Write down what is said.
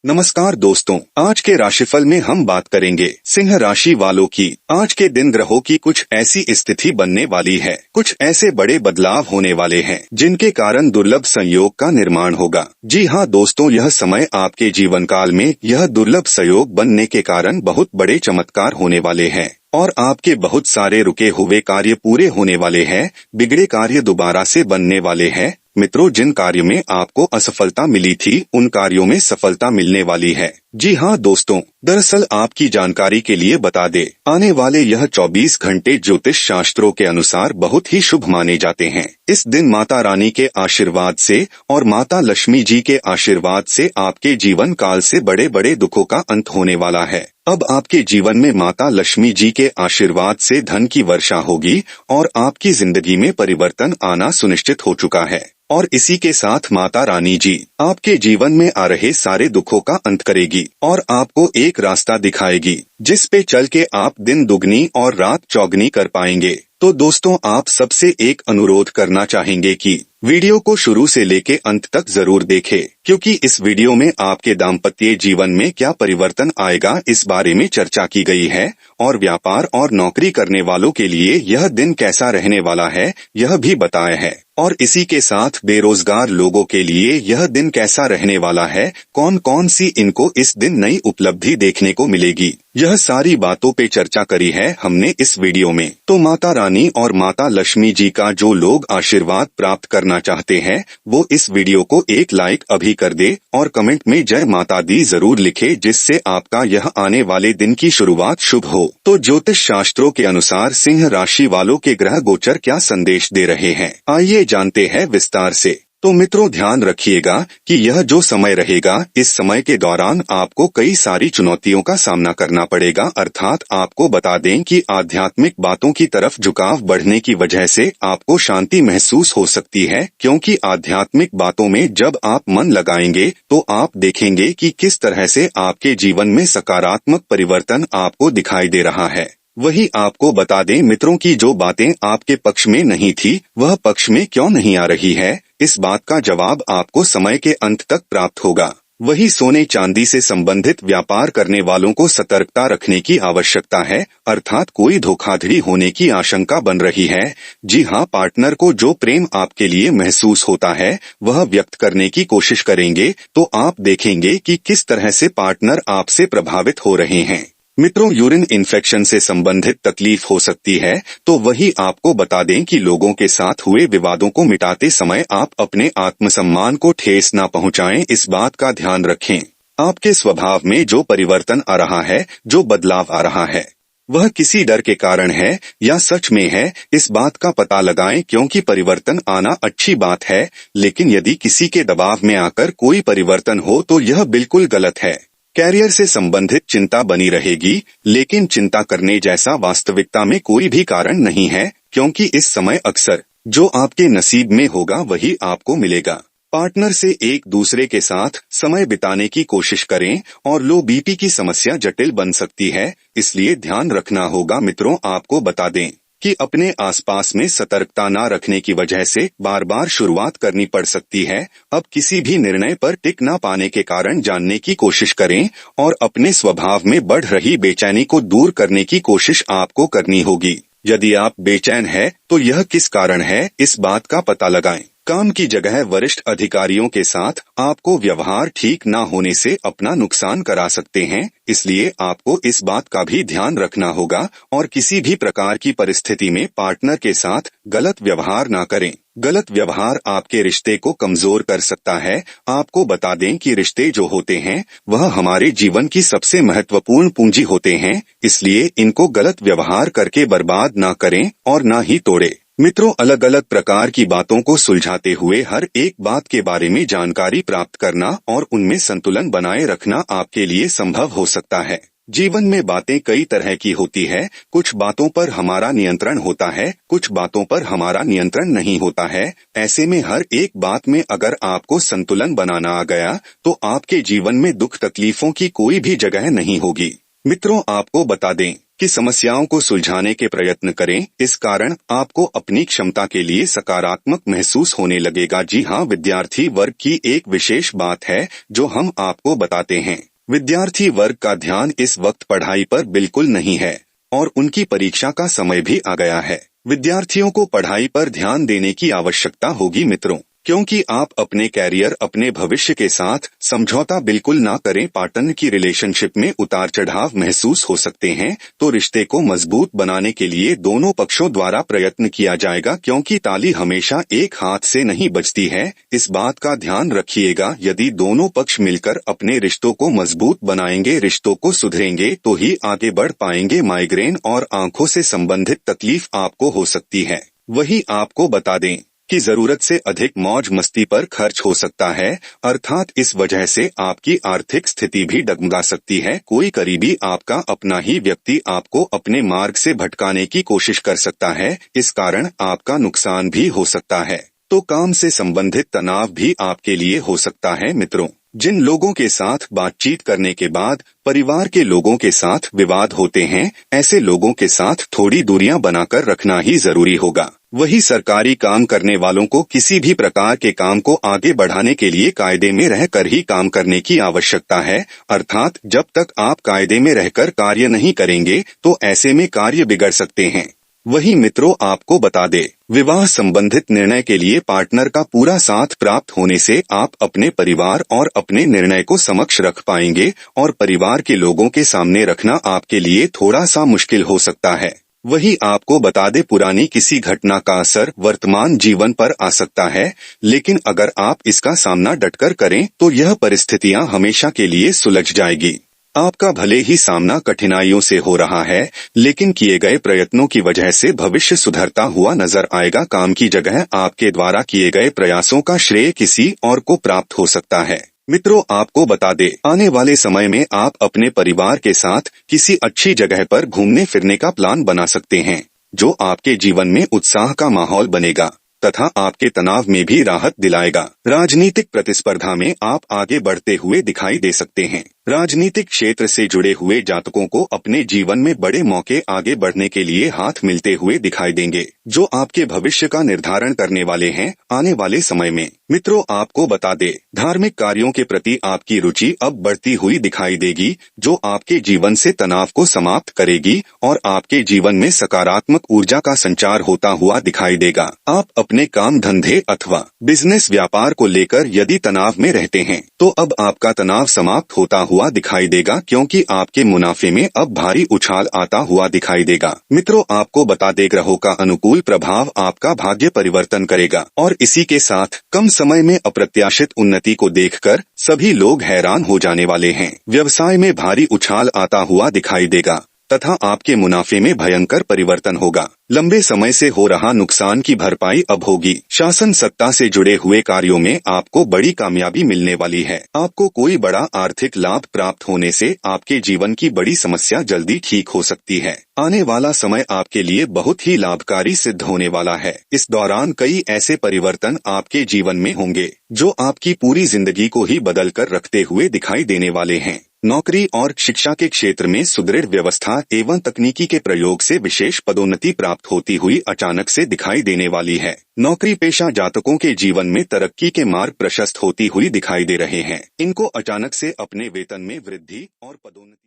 नमस्कार दोस्तों, आज के राशिफल में हम बात करेंगे सिंह राशि वालों की। आज के दिन ग्रहों की कुछ ऐसी स्थिति बनने वाली है, कुछ ऐसे बड़े बदलाव होने वाले हैं जिनके कारण दुर्लभ संयोग का निर्माण होगा। जी हाँ दोस्तों, यह समय आपके जीवन काल में यह दुर्लभ संयोग बनने के कारण बहुत बड़े चमत्कार होने वाले हैं और आपके बहुत सारे रुके हुए कार्य पूरे होने वाले हैं, बिगड़े कार्य दोबारा से बनने वाले हैं। मित्रों, जिन कार्य में आपको असफलता मिली थी उन कार्यों में सफलता मिलने वाली है। जी हाँ दोस्तों, दरअसल आपकी जानकारी के लिए बता दे, आने वाले यह 24 घंटे ज्योतिष शास्त्रों के अनुसार बहुत ही शुभ माने जाते हैं। इस दिन माता रानी के आशीर्वाद से और माता लक्ष्मी जी के आशीर्वाद से आपके जीवन काल से बड़े बड़े दुखों का अंत होने वाला है। अब आपके जीवन में माता लक्ष्मी जी के आशीर्वाद से धन की वर्षा होगी और आपकी जिंदगी में परिवर्तन आना सुनिश्चित हो चुका है। और इसी के साथ माता रानी जी आपके जीवन में आ रहे सारे दुखों का अंत करेगी और आपको एक रास्ता दिखाएगी जिस पे चल के आप दिन दुगनी और रात चौगनी कर पाएंगे। तो दोस्तों, आप सबसे एक अनुरोध करना चाहेंगे कि वीडियो को शुरू से लेके अंत तक जरूर देखें, क्योंकि इस वीडियो में आपके दाम्पत्य जीवन में क्या परिवर्तन आएगा इस बारे में चर्चा की गई है और व्यापार और नौकरी करने वालों के लिए यह दिन कैसा रहने वाला है यह भी बताया है। और इसी के साथ बेरोजगार लोगों के लिए यह दिन कैसा रहने वाला है, कौन कौन सी इनको इस दिन नई उपलब्धि देखने को मिलेगी, यह सारी बातों पे चर्चा करी है हमने इस वीडियो में। तो माता रानी और माता लक्ष्मी जी का जो लोग आशीर्वाद प्राप्त करना चाहते हैं वो इस वीडियो को एक लाइक अभी कर दे और कमेंट में जय माता दी जरूर लिखे, जिससे आपका यह आने वाले दिन की शुरुआत शुभ हो। तो ज्योतिष शास्त्रों के अनुसार सिंह राशि वालों के ग्रह गोचर क्या संदेश दे रहे हैं, आइए जानते हैं विस्तार से। तो मित्रों, ध्यान रखिएगा कि यह जो समय रहेगा, इस समय के दौरान आपको कई सारी चुनौतियों का सामना करना पड़ेगा। अर्थात आपको बता दें कि आध्यात्मिक बातों की तरफ झुकाव बढ़ने की वजह से आपको शांति महसूस हो सकती है, क्योंकि आध्यात्मिक बातों में जब आप मन लगाएंगे तो आप देखेंगे कि किस तरह से आपके जीवन में सकारात्मक परिवर्तन आपको दिखाई दे रहा है। वही आपको बता दें मित्रों की जो बातें आपके पक्ष में नहीं थी वह पक्ष में क्यों नहीं आ रही है, इस बात का जवाब आपको समय के अंत तक प्राप्त होगा। वही सोने चांदी से संबंधित व्यापार करने वालों को सतर्कता रखने की आवश्यकता है, अर्थात कोई धोखाधड़ी होने की आशंका बन रही है। जी हाँ, पार्टनर को जो प्रेम आपके लिए महसूस होता है वह व्यक्त करने की कोशिश करेंगे तो आप देखेंगे कि किस तरह से पार्टनर आपसे प्रभावित हो रहे हैं। मित्रों, यूरिन इन्फेक्शन से संबंधित तकलीफ हो सकती है, तो वही आपको बता दें कि लोगों के साथ हुए विवादों को मिटाते समय आप अपने आत्मसम्मान को ठेस न पहुंचाएं, इस बात का ध्यान रखें। आपके स्वभाव में जो परिवर्तन आ रहा है, जो बदलाव आ रहा है, वह किसी डर के कारण है या सच में है, इस बात का पता लगाएं, क्योंकि परिवर्तन आना अच्छी बात है, लेकिन यदि किसी के दबाव में आकर कोई परिवर्तन हो तो यह बिल्कुल गलत है। कैरियर से संबंधित चिंता बनी रहेगी, लेकिन चिंता करने जैसा वास्तविकता में कोई भी कारण नहीं है, क्योंकि इस समय अक्सर जो आपके नसीब में होगा वही आपको मिलेगा। पार्टनर से एक दूसरे के साथ समय बिताने की कोशिश करें और लो बीपी की समस्या जटिल बन सकती है, इसलिए ध्यान रखना होगा। मित्रों, आपको बता दें कि अपने आसपास में सतर्कता न रखने की वजह से बार बार शुरुआत करनी पड़ सकती है। अब किसी भी निर्णय पर टिक न पाने के कारण जानने की कोशिश करें और अपने स्वभाव में बढ़ रही बेचैनी को दूर करने की कोशिश आपको करनी होगी। यदि आप बेचैन हैं तो यह किस कारण है, इस बात का पता लगाएं। काम की जगह वरिष्ठ अधिकारियों के साथ आपको व्यवहार ठीक न होने से अपना नुकसान करा सकते हैं, इसलिए आपको इस बात का भी ध्यान रखना होगा और किसी भी प्रकार की परिस्थिति में पार्टनर के साथ गलत व्यवहार न करें। गलत व्यवहार आपके रिश्ते को कमजोर कर सकता है। आपको बता दें कि रिश्ते जो होते हैं वह हमारे जीवन की सबसे महत्वपूर्ण पूंजी होते हैं, इसलिए इनको गलत व्यवहार करके बर्बाद न करें और न ही तोड़े। मित्रों, अलग अलग प्रकार की बातों को सुलझाते हुए हर एक बात के बारे में जानकारी प्राप्त करना और उनमें संतुलन बनाए रखना आपके लिए संभव हो सकता है। जीवन में बातें कई तरह की होती है, कुछ बातों पर हमारा नियंत्रण होता है, कुछ बातों पर हमारा नियंत्रण नहीं होता है। ऐसे में हर एक बात में अगर आपको संतुलन बनाना आ गया तो आपके जीवन में दुख तकलीफों की कोई भी जगह नहीं होगी। मित्रों, आपको बता दें कि समस्याओं को सुलझाने के प्रयत्न करें। इस कारण आपको अपनी क्षमता के लिए सकारात्मक महसूस होने लगेगा। जी हाँ, विद्यार्थी वर्ग की एक विशेष बात है जो हम आपको बताते हैं। विद्यार्थी वर्ग का ध्यान इस वक्त पढ़ाई पर बिल्कुल नहीं है और उनकी परीक्षा का समय भी आ गया है। विद्यार्थियों को पढ़ाई पर ध्यान देने की आवश्यकता होगी मित्रों, क्योंकि आप अपने कैरियर, अपने भविष्य के साथ समझौता बिल्कुल ना करें। पार्टनर की रिलेशनशिप में उतार चढ़ाव महसूस हो सकते हैं, तो रिश्ते को मजबूत बनाने के लिए दोनों पक्षों द्वारा प्रयत्न किया जाएगा, क्योंकि ताली हमेशा एक हाथ से नहीं बजती है। इस बात का ध्यान रखिएगा। यदि दोनों पक्ष मिलकर अपने रिश्तों को मजबूत बनाएंगे, रिश्तों को सुधरेंगे, तो ही आगे बढ़ पाएंगे। माइग्रेन और आंखों से संबंधित तकलीफ आपको हो सकती है। वही आपको बता दें कि जरूरत से अधिक मौज मस्ती पर खर्च हो सकता है, अर्थात इस वजह से आपकी आर्थिक स्थिति भी डगमगा सकती है। कोई करीबी, आपका अपना ही व्यक्ति आपको अपने मार्ग से भटकाने की कोशिश कर सकता है। इस कारण आपका नुकसान भी हो सकता है। तो काम से संबंधित तनाव भी आपके लिए हो सकता है मित्रों। जिन लोगों के साथ बातचीत करने के बाद परिवार के लोगों के साथ विवाद होते हैं, ऐसे लोगों के साथ थोड़ी दूरियां बनाकर रखना ही जरूरी होगा। वही सरकारी काम करने वालों को किसी भी प्रकार के काम को आगे बढ़ाने के लिए कायदे में रहकर ही काम करने की आवश्यकता है, अर्थात जब तक आप कायदे में रहकर कार्य नहीं करेंगे तो ऐसे में कार्य बिगड़ सकते हैं। वही मित्रों, आपको बता दे, विवाह संबंधित निर्णय के लिए पार्टनर का पूरा साथ प्राप्त होने से आप अपने परिवार और अपने निर्णय को समक्ष रख पाएंगे और परिवार के लोगों के सामने रखना आपके लिए थोड़ा सा मुश्किल हो सकता है। वही आपको बता दे, पुरानी किसी घटना का असर वर्तमान जीवन पर आ सकता है, लेकिन अगर आप इसका सामना डटकर करें तो यह परिस्थितियां हमेशा के लिए सुलझ जाएगी। आपका भले ही सामना कठिनाइयों से हो रहा है, लेकिन किए गए प्रयत्नों की वजह से भविष्य सुधरता हुआ नजर आएगा। काम की जगह आपके द्वारा किए गए प्रयासों का श्रेय किसी और को प्राप्त हो सकता है। मित्रों, आपको बता दे, आने वाले समय में आप अपने परिवार के साथ किसी अच्छी जगह पर घूमने फिरने का प्लान बना सकते हैं, जो आपके जीवन में उत्साह का माहौल बनेगा तथा आपके तनाव में भी राहत दिलाएगा। राजनीतिक प्रतिस्पर्धा में आप आगे बढ़ते हुए दिखाई दे सकते हैं। राजनीतिक क्षेत्र से जुड़े हुए जातकों को अपने जीवन में बड़े मौके आगे बढ़ने के लिए हाथ मिलते हुए दिखाई देंगे, जो आपके भविष्य का निर्धारण करने वाले हैं आने वाले समय में। मित्रों, आपको बता दे, धार्मिक कार्यों के प्रति आपकी रुचि अब बढ़ती हुई दिखाई देगी, जो आपके जीवन से तनाव को समाप्त करेगी और आपके जीवन में सकारात्मक ऊर्जा का संचार होता हुआ दिखाई देगा। आप अपने काम धंधे अथवा बिजनेस व्यापार को लेकर यदि तनाव में रहते हैं, तो अब आपका तनाव समाप्त होता हुआ दिखाई देगा, क्योंकि आपके मुनाफे में अब भारी उछाल आता हुआ दिखाई देगा। मित्रों, आपको बता दे, ग्रहों का अनुकूल प्रभाव आपका भाग्य परिवर्तन करेगा और इसी के साथ कम समय में अप्रत्याशित उन्नति को देखकर सभी लोग हैरान हो जाने वाले हैं। व्यवसाय में भारी उछाल आता हुआ दिखाई देगा तथा आपके मुनाफे में भयंकर परिवर्तन होगा। लंबे समय से हो रहा नुकसान की भरपाई अब होगी। शासन सत्ता से जुड़े हुए कार्यों में आपको बड़ी कामयाबी मिलने वाली है। आपको कोई बड़ा आर्थिक लाभ प्राप्त होने से आपके जीवन की बड़ी समस्या जल्दी ठीक हो सकती है। आने वाला समय आपके लिए बहुत ही लाभकारी सिद्ध होने वाला है। इस दौरान कई ऐसे परिवर्तन आपके जीवन में होंगे जो आपकी पूरी जिंदगी को ही बदल कर रखते हुए दिखाई देने वाले हैं। नौकरी और शिक्षा के क्षेत्र में सुदृढ़ व्यवस्था एवं तकनीकी के प्रयोग से विशेष पदोन्नति प्राप्त होती हुई अचानक से दिखाई देने वाली है। नौकरी पेशा जातकों के जीवन में तरक्की के मार्ग प्रशस्त होती हुई दिखाई दे रहे हैं। इनको अचानक से अपने वेतन में वृद्धि और पदोन्नति